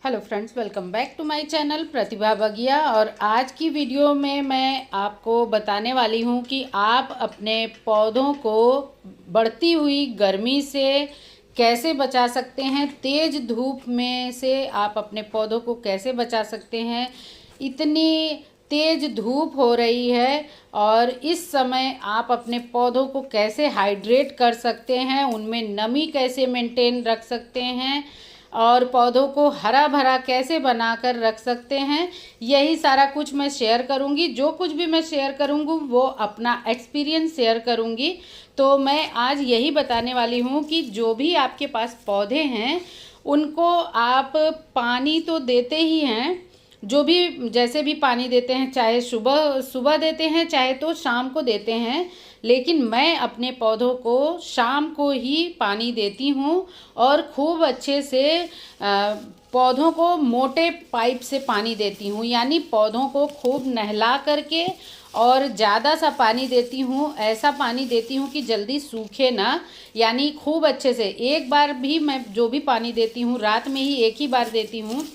Hello friends, welcome back to my channel Pratibha Bagiya. और आज की वीडियो में मैं आपको बताने वाली हूं कि आप अपने पौधों को बढ़ती हुई गर्मी से कैसे बचा सकते हैं। तेज़ धूप में से आप अपने पौधों को कैसे बचा सकते हैं। इतनी तेज़ धूप हो रही है और इस समय आप अपने पौधों को कैसे हाइड्रेट कर सकते हैं, उनमें नमी कैसे मेंटेन रख सकते हैं और पौधों को हरा भरा कैसे बनाकर रख सकते हैं, यही सारा कुछ मैं शेयर करूंगी। जो कुछ भी मैं शेयर करूंगी वो अपना एक्सपीरियंस शेयर करूंगी। तो मैं आज यही बताने वाली हूं कि जो भी आपके पास पौधे हैं उनको आप पानी तो देते ही हैं, जो भी जैसे भी पानी देते हैं, चाहे सुबह सुबह देते हैं चाहे तो शाम को देते हैं, लेकिन मैं अपने पौधों को शाम को ही पानी देती हूँ और खूब अच्छे से पौधों को मोटे पाइप से पानी देती हूँ। यानी पौधों को खूब नहला करके और ज़्यादा सा पानी देती हूँ, ऐसा पानी देती हूँ कि जल्दी सूखे ना। यानी खूब अच्छे से एक बार भी मैं जो भी पानी देती हूँ रात में ही एक ही बार देती हूँ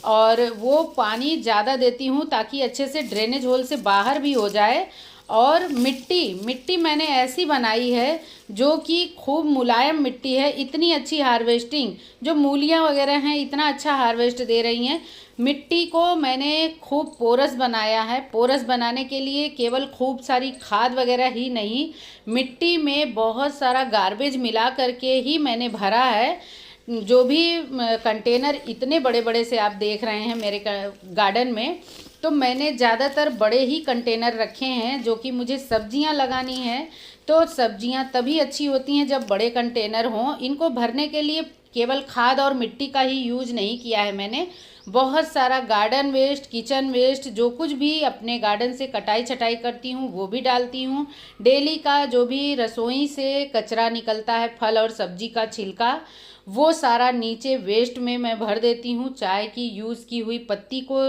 और वो पानी ज़्यादा देती हूँ ताकि अच्छे से ड्रेनेज होल से बाहर भी हो जाए। और मिट्टी मैंने ऐसी बनाई है जो कि खूब मुलायम मिट्टी है। इतनी अच्छी हार्वेस्टिंग, जो मूलियाँ वगैरह हैं इतना अच्छा हार्वेस्ट दे रही हैं। मिट्टी को मैंने खूब पोरस बनाया है। पोरस बनाने के लिए केवल खूब सारी खाद वगैरह ही नहीं, मिट्टी में बहुत सारा गार्बेज मिला करके ही मैंने भरा है। जो भी कंटेनर इतने बड़े बड़े से आप देख रहे हैं मेरे गार्डन में, तो मैंने ज़्यादातर बड़े ही कंटेनर रखे हैं। जो कि मुझे सब्जियां लगानी है तो सब्जियां तभी अच्छी होती हैं जब बड़े कंटेनर हों। इनको भरने के लिए केवल खाद और मिट्टी का ही यूज नहीं किया है मैंने, बहुत सारा गार्डन वेस्ट, किचन वेस्ट, जो कुछ भी अपने गार्डन से कटाई छटाई करती हूँ वो भी डालती हूँ। डेली का जो भी रसोई से कचरा निकलता है, फल और सब्जी का छिलका, वो सारा नीचे वेस्ट में मैं भर देती हूँ। चाय की यूज़ की हुई पत्ती को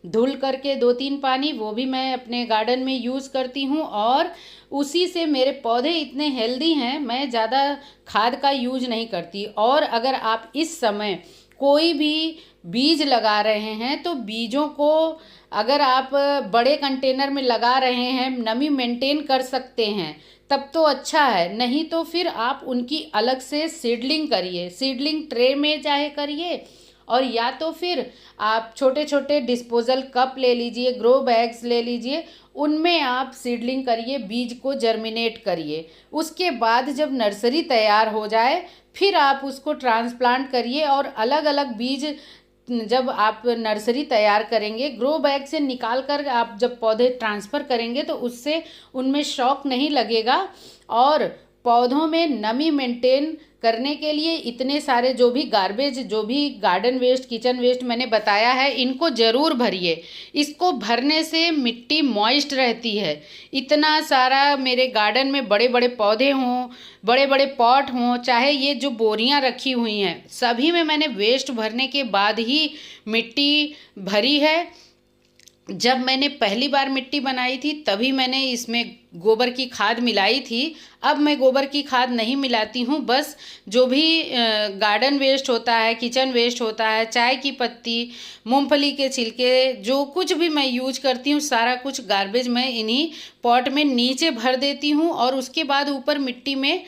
धुल करके 2-3 पानी वो भी मैं अपने गार्डन में यूज़ करती हूँ और उसी से मेरे पौधे इतने हेल्दी हैं। मैं ज़्यादा खाद का यूज नहीं करती। और अगर आप इस समय कोई भी बीज लगा रहे हैं तो बीजों को अगर आप बड़े कंटेनर में लगा रहे हैं, नमी मेंटेन कर सकते हैं, तब तो अच्छा है। नहीं तो फिर आप उनकी अलग से सीडलिंग करिए, सीडलिंग ट्रे में चाहे करिए, और या तो फिर आप छोटे छोटे डिस्पोजल कप ले लीजिए, ग्रो बैग्स ले लीजिए, उनमें आप सीडलिंग करिए, बीज को जर्मिनेट करिए। उसके बाद जब नर्सरी तैयार हो जाए फिर आप उसको ट्रांसप्लांट करिए। और अलग अलग बीज जब आप नर्सरी तैयार करेंगे, ग्रो बैग से निकाल कर आप जब पौधे ट्रांसफ़र करेंगे तो उससे उनमें शॉक नहीं लगेगा। और पौधों में नमी मेंटेन करने के लिए इतने सारे जो भी गार्बेज, जो भी गार्डन वेस्ट, किचन वेस्ट मैंने बताया है, इनको ज़रूर भरिए। इसको भरने से मिट्टी मॉइस्ट रहती है। इतना सारा मेरे गार्डन में बड़े बड़े पौधे हों, बड़े बड़े पॉट हों, चाहे ये जो बोरियां रखी हुई हैं, सभी में मैंने वेस्ट भरने के बाद ही मिट्टी भरी है। जब मैंने पहली बार मिट्टी बनाई थी तभी मैंने इसमें गोबर की खाद मिलाई थी। अब मैं गोबर की खाद नहीं मिलाती हूँ। बस जो भी गार्डन वेस्ट होता है, किचन वेस्ट होता है, चाय की पत्ती, मूंगफली के छिलके, जो कुछ भी मैं यूज करती हूँ सारा कुछ गार्बेज मैं इन्हीं पॉट में नीचे भर देती हूँ। और उसके बाद ऊपर मिट्टी में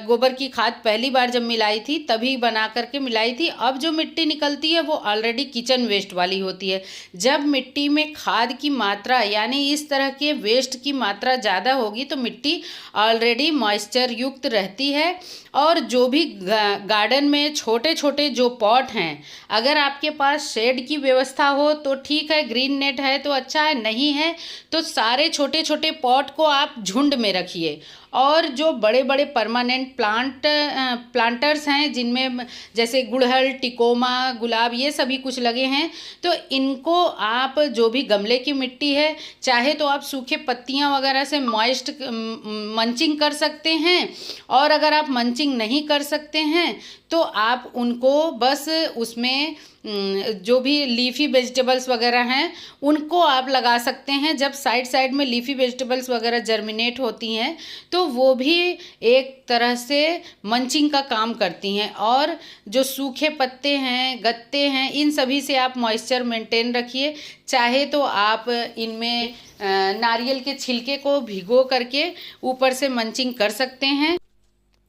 गोबर की खाद पहली बार जब मिलाई थी तभी बना करके मिलाई थी। अब जो मिट्टी निकलती है वो ऑलरेडी किचन वेस्ट वाली होती है। जब मिट्टी में खाद की मात्रा यानी इस तरह के वेस्ट की मात्रा ज़्यादा होगी तो मिट्टी ऑलरेडी मॉइस्चर युक्त रहती है। और जो भी गार्डन में छोटे छोटे जो पॉट हैं, अगर आपके पास शेड की व्यवस्था हो तो ठीक है, ग्रीन नेट है तो अच्छा है, नहीं है तो सारे छोटे छोटे पॉट को आप झुंड में रखिए। और जो बड़े बड़े परमानेंट प्लांटर्स हैं जिनमें जैसे गुड़हल, टिकोमा, गुलाब, ये सभी कुछ लगे हैं, तो इनको आप जो भी गमले की मिट्टी है, चाहे तो आप सूखे पत्तियां वगैरह से मॉइस्ट मंचिंग कर सकते हैं। और अगर आप मंचिंग मल्चिंग नहीं कर सकते हैं तो आप उनको बस उसमें जो भी लीफी वेजिटेबल्स वगैरह हैं उनको आप लगा सकते हैं। जब साइड साइड में लीफी वेजिटेबल्स वगैरह जर्मिनेट होती हैं तो वो भी एक तरह से मंचिंग का काम करती हैं। और जो सूखे पत्ते हैं, गत्ते हैं, इन सभी से आप मॉइस्चर मेंटेन रखिए। चाहे तो आप इनमें नारियल के छिलके को भिगो करके ऊपर से मंचिंग कर सकते हैं।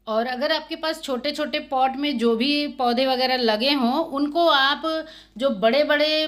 और अगर आपके पास छोटे छोटे पॉट में जो भी पौधे वगैरह लगे हों उनको आप जो बड़े बड़े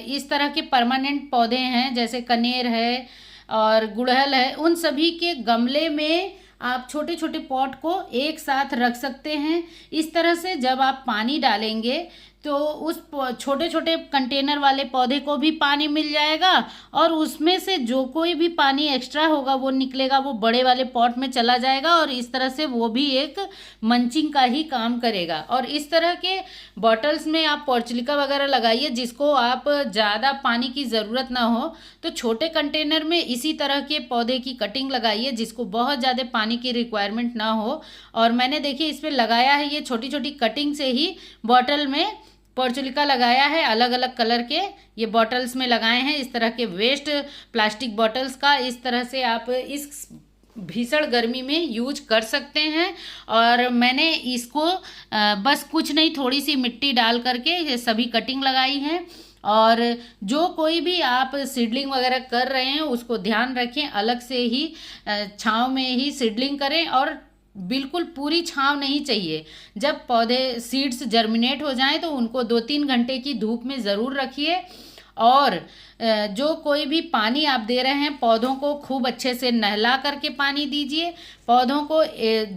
इस तरह के परमानेंट पौधे हैं जैसे कनेर है और गुड़हल है, उन सभी के गमले में आप छोटे छोटे पॉट को एक साथ रख सकते हैं। इस तरह से जब आप पानी डालेंगे तो उस छोटे छोटे कंटेनर वाले पौधे को भी पानी मिल जाएगा और उसमें से जो कोई भी पानी एक्स्ट्रा होगा वो निकलेगा, वो बड़े वाले पॉट में चला जाएगा और इस तरह से वो भी एक मंचिंग का ही काम करेगा। और इस तरह के बॉटल्स में आप पोर्चुलिका वगैरह लगाइए जिसको आप ज़्यादा पानी की ज़रूरत ना हो, तो छोटे कंटेनर में इसी तरह के पौधे की कटिंग लगाइए जिसको बहुत ज़्यादा पानी की रिक्वायरमेंट ना हो। और मैंने देखिए इस पर लगाया है, ये छोटी छोटी कटिंग से ही बॉटल में पोर्चुलिका लगाया है। अलग अलग कलर के ये बॉटल्स में लगाए हैं। इस तरह के वेस्ट प्लास्टिक बॉटल्स का इस तरह से आप इस भीषण गर्मी में यूज कर सकते हैं। और मैंने इसको बस कुछ नहीं, थोड़ी सी मिट्टी डाल करके ये सभी कटिंग लगाई है। और जो कोई भी आप सीडलिंग वगैरह कर रहे हैं उसको ध्यान रखें, अलग से ही छांव में ही सीडलिंग करें और बिल्कुल पूरी छांव नहीं चाहिए। जब पौधे सीड्स जर्मिनेट हो जाएं तो उनको 2-3 घंटे की धूप में ज़रूर रखिए। और जो कोई भी पानी आप दे रहे हैं पौधों को खूब अच्छे से नहला करके पानी दीजिए। पौधों को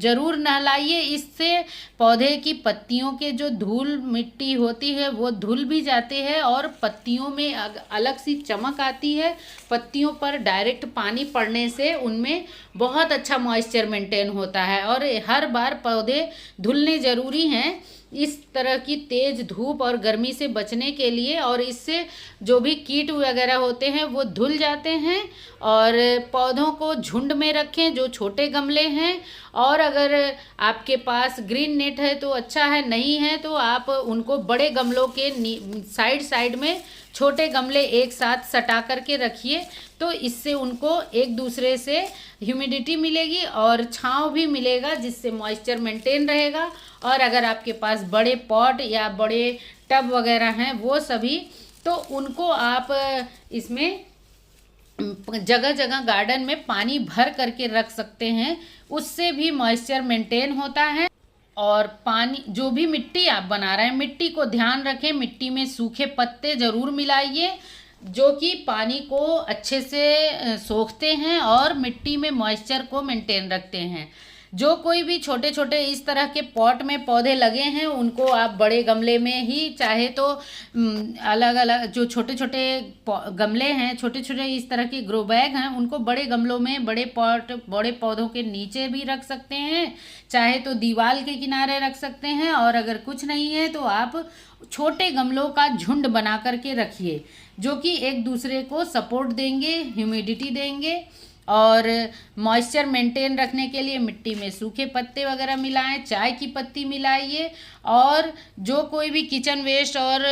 ज़रूर नहलाइए, इससे पौधे की पत्तियों के जो धूल मिट्टी होती है वो धुल भी जाते हैं और पत्तियों में अलग सी चमक आती है। पत्तियों पर डायरेक्ट पानी पड़ने से उनमें बहुत अच्छा मॉइस्चर मेंटेन होता है। और हर बार पौधे धुलने ज़रूरी हैं इस तरह की तेज़ धूप और गर्मी से बचने के लिए, और इससे जो भी कीट वगैरह होते हैं वो धुल जाते हैं। और पौधों को झुंड में रखें जो छोटे गमले हैं। और अगर आपके पास ग्रीन नेट है तो अच्छा है, नहीं है तो आप उनको बड़े गमलों के साइड साइड में छोटे गमले एक साथ सटा करके रखिए, तो इससे उनको एक दूसरे से ह्यूमिडिटी मिलेगी और छांव भी मिलेगा जिससे मॉइस्चर मेंटेन रहेगा। और अगर आपके पास बड़े पॉट या बड़े टब वगैरह हैं वो सभी, तो उनको आप इसमें जगह जगह गार्डन में पानी भर करके रख सकते हैं, उससे भी मॉइस्चर मेंटेन होता है। और पानी जो भी मिट्टी आप बना रहे हैं मिट्टी को ध्यान रखें, मिट्टी में सूखे पत्ते ज़रूर मिलाइए जो कि पानी को अच्छे से सोखते हैं और मिट्टी में मॉइस्चर को मेंटेन रखते हैं। जो कोई भी छोटे छोटे इस तरह के पॉट में पौधे लगे हैं उनको आप बड़े गमले में ही, चाहे तो अलग अलग जो छोटे छोटे गमले हैं, छोटे छोटे इस तरह के ग्रो बैग हैं, उनको बड़े गमलों में बड़े पॉट बड़े पौधों के नीचे भी रख सकते हैं, चाहे तो दीवार के किनारे रख सकते हैं। और अगर कुछ नहीं है तो आप छोटे गमलों का झुंड बना करके रखिए जो कि एक दूसरे को सपोर्ट देंगे, ह्यूमिडिटी देंगे। और मॉइस्चर मेंटेन रखने के लिए मिट्टी में सूखे पत्ते वगैरह मिलाएं, चाय की पत्ती मिलाइए। और जो कोई भी किचन वेस्ट और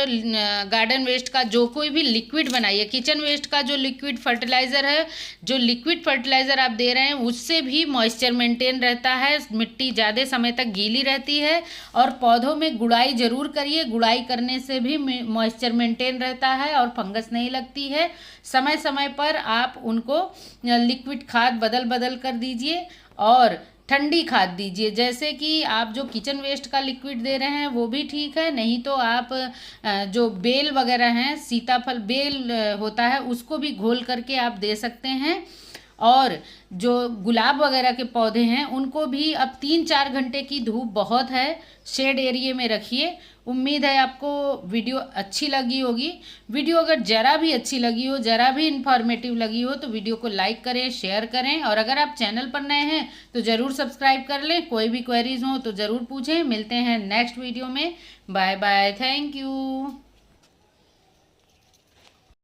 गार्डन वेस्ट का जो कोई भी लिक्विड बनाइए, किचन वेस्ट का जो लिक्विड फर्टिलाइज़र है, जो लिक्विड फर्टिलाइज़र आप दे रहे हैं उससे भी मॉइस्चर मेंटेन रहता है, मिट्टी ज़्यादा समय तक गीली रहती है। और पौधों में गुड़ाई ज़रूर करिए, गुड़ाई करने से भी मॉइस्चर मेंटेन रहता है और फंगस नहीं लगती है। समय समय पर आप उनको लिक्विड खाद बदल बदल कर दीजिए और ठंडी खाद दीजिए। जैसे कि आप जो किचन वेस्ट का लिक्विड दे रहे हैं वो भी ठीक है, नहीं तो आप जो बेल वगैरह हैं, सीताफल बेल होता है, उसको भी घोल करके आप दे सकते हैं। और जो गुलाब वगैरह के पौधे हैं उनको भी अब 3-4 घंटे की धूप बहुत है, शेड एरिया में रखिए। उम्मीद है आपको वीडियो अच्छी लगी होगी। वीडियो अगर ज़रा भी अच्छी लगी हो, ज़रा भी इन्फॉर्मेटिव लगी हो तो वीडियो को लाइक करें, शेयर करें। और अगर आप चैनल पर नए हैं तो ज़रूर सब्सक्राइब कर लें। कोई भी क्वेरीज हो तो ज़रूर पूछें। मिलते हैं नेक्स्ट वीडियो में। Bye bye, thank you.